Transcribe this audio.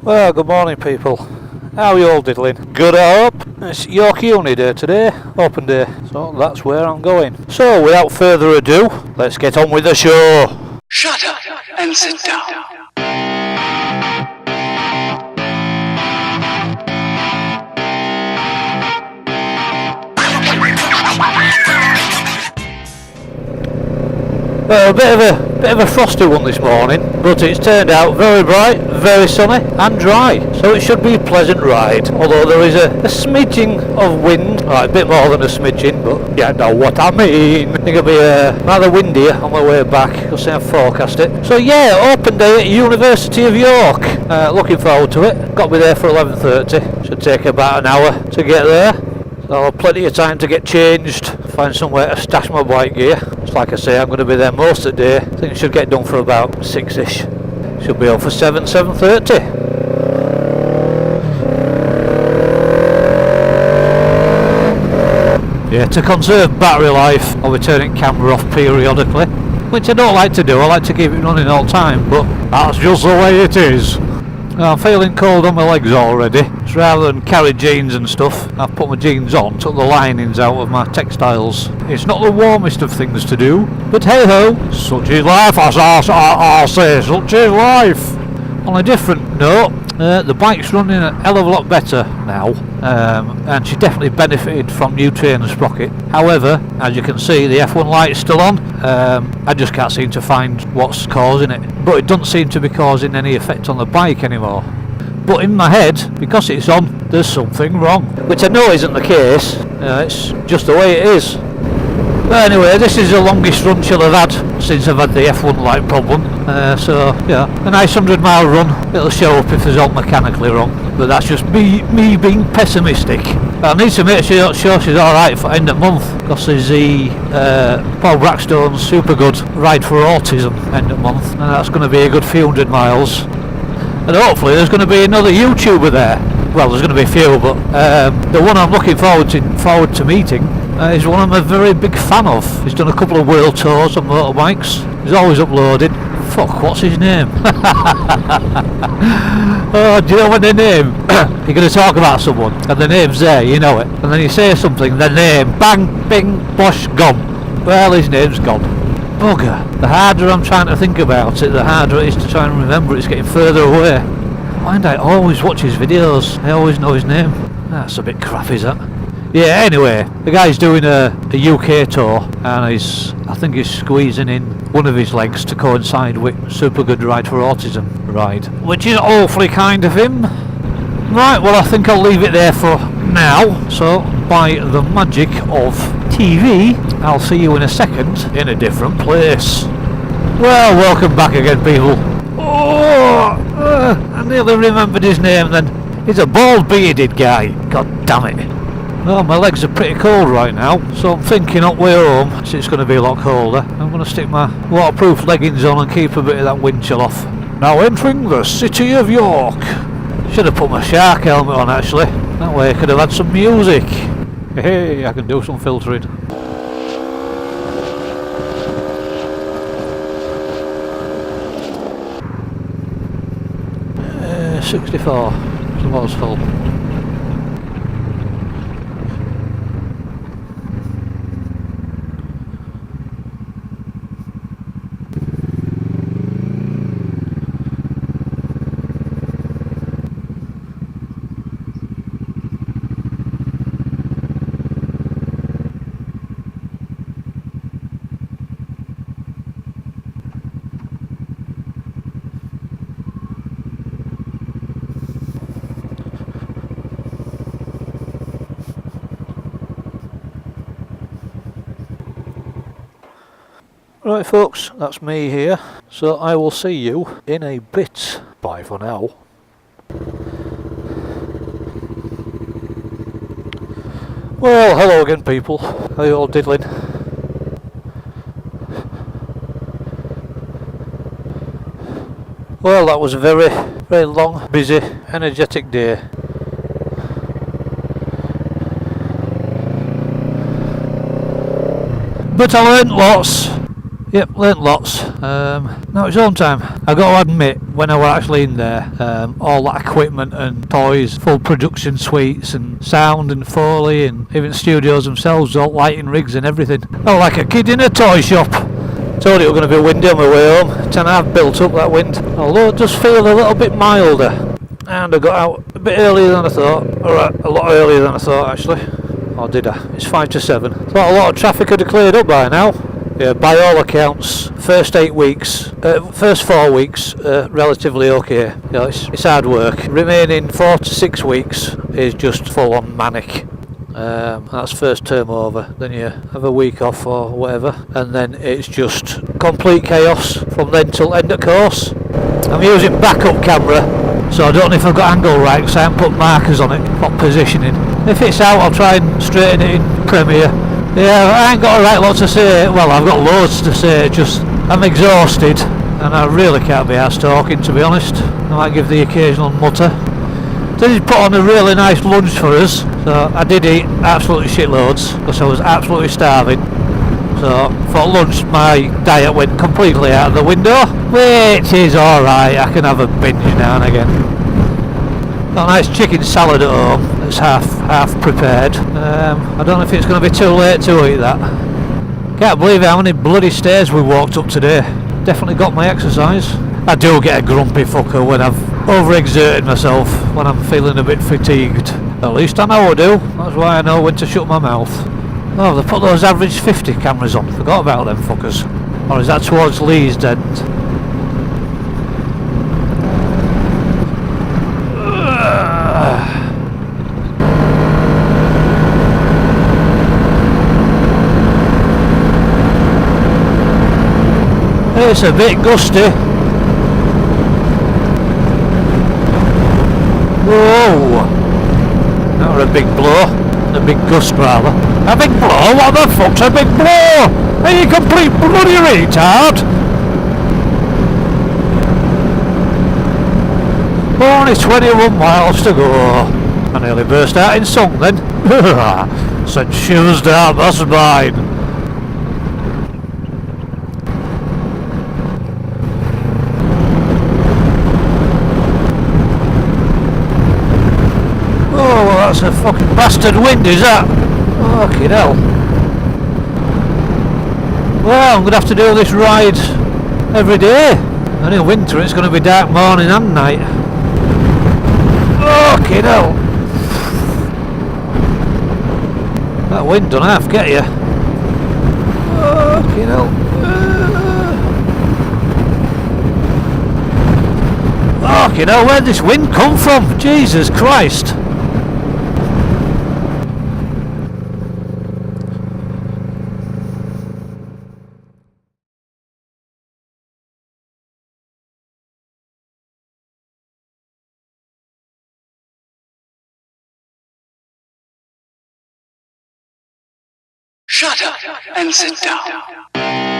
Well, good morning people. How are you all diddling? Good, I hope. It's York Uni Day today, open day, so that's where I'm going. So without further ado, let's get on with the show. Shut up and sit down. Well, a bit of a frosty one this morning, but it's turned out very bright, very sunny and dry, so it should be a pleasant ride. Although there is a smidging of wind, right, a bit more than a smidging, but you know what I mean. I think it'll be rather windy on my way back, you'll see I've forecast it. So yeah, open day at University of York. Looking forward to it. Got to be there for 11:30. Should take about an hour to get there. So plenty of time to get changed, find somewhere to stash my bike gear. It's like I say, I'm going to be there most of the day. I think it should get done for about 6ish. Should be on for 7:30. Yeah, to conserve battery life, I'll be turning camera off periodically, which I don't like to do. I like to keep it running all the time, but that's just the way it is. I'm feeling cold on my legs already, so rather than carry jeans and stuff, I've put my jeans on, took the linings out of my textiles. It's not the warmest of things to do, but hey ho, such is life, as I say, such is life. On a different note, the bike's running a hell of a lot better now, and she definitely benefited from new train and sprocket. However, as you can see, the F1 light's still on. I just can't seem to find what's causing it, but it doesn't seem to be causing any effect on the bike anymore. But in my head, because it's on, there's something wrong, which I know isn't the case. It's just the way it is. But anyway, this is the longest run she'll have had since I've had the F1 light problem. So yeah, a nice 100-mile run. It'll show up if there's all mechanically wrong. But that's just me being pessimistic. I need to make sure she's alright for end of month, because there's the Paul Brackstone's super good Ride for Autism end of month, and that's going to be a good few 100 miles. And hopefully there's going to be another YouTuber there. Well, there's going to be a few, but the one I'm looking forward to meeting is one I'm a very big fan of. He's done a couple of world tours on motorbikes. He's always uploading. Fuck, what's his name? Oh, do you know what their name? You're going to talk about someone, and the name's there, you know it. And then you say something, their name, bang, bing, bosh, gone. Well, his name's gone. Bugger. The harder I'm trying to think about it, the harder it is to try and remember. It's getting further away. Mind, I always watch his videos. I always know his name. That's a bit crap, is that? Yeah, anyway, the guy's doing a UK tour, and I think he's squeezing in one of his legs to coincide with Super Good Ride for Autism ride, which is awfully kind of him. Right, well, I think I'll leave it there for now. So, by the magic of TV, I'll see you in a second in a different place. Well, welcome back again, people. I nearly remembered his name then. He's a bald bearded guy. God damn it. Well, my legs are pretty cold right now, so I'm thinking up way home, since it's going to be a lot colder, I'm going to stick my waterproof leggings on and keep a bit of that wind chill off. Now entering the city of York. Should have put my shark helmet on actually, that way I could have had some music. Hey, I can do some filtering. 64, the water's full. Right folks, that's me here, so I will see you in a bit. Bye for now. Well, hello again people, how you all diddling? Well, that was a very, very long, busy, energetic day. But I learnt lots. Yep, learnt lots. Now it's home time. I got to admit, when I were actually in there, all that equipment and toys, full production suites and sound and Foley and even studios themselves, all lighting rigs and everything. Oh, like a kid in a toy shop. Told it was going to be windy on my way home. 10.5 built up that wind. Although it does feel a little bit milder. And I got out a bit earlier than I thought. Or a lot earlier than I thought actually. Or did I? It's 5 to 7. Thought a lot of traffic had cleared up by now. Yeah, by all accounts, first 4 weeks, relatively okay. You know, it's hard work. Remaining 4 to 6 weeks is just full on manic. That's first term over. Then you have a week off or whatever, and then it's just complete chaos from then till end of course. I'm using backup camera, so I don't know if I've got angle right, because I haven't put markers on it for positioning. If it's out, I'll try and straighten it in Premiere. Yeah, I ain't got a right lot to say. Well, I've got loads to say, just I'm exhausted and I really can't be arsed talking, to be honest. I might give the occasional mutter. They did put on a really nice lunch for us, so I did eat absolutely shitloads because I was absolutely starving. So for lunch my diet went completely out of the window, which is alright. I can have a binge now and again. Got a nice chicken salad at home that's half prepared. I don't know if it's going to be too late to eat that. Can't believe how many bloody stairs we walked up today. Definitely got my exercise. I do get a grumpy fucker when I've overexerted myself, when I'm feeling a bit fatigued. At least I know I do. That's why I know when to shut my mouth. Oh, they put those average 50 cameras on. Forgot about them fuckers. Or is that towards Lee's end? It's a bit gusty. Whoa! That was a big blow. A big gust rather. A big blow? What the fuck's a big blow? Are you complete bloody retard? Only 21 miles to go. I nearly burst out in song then. Said shoes down, that's mine. That's a fucking bastard wind, is that? Fucking hell. Well, I'm going to have to do this ride every day. And in winter it's going to be dark morning and night. Fucking hell. That wind don't half get you. Fucking hell. Fucking hell, where'd this wind come from? Jesus Christ. Shut up and sit down.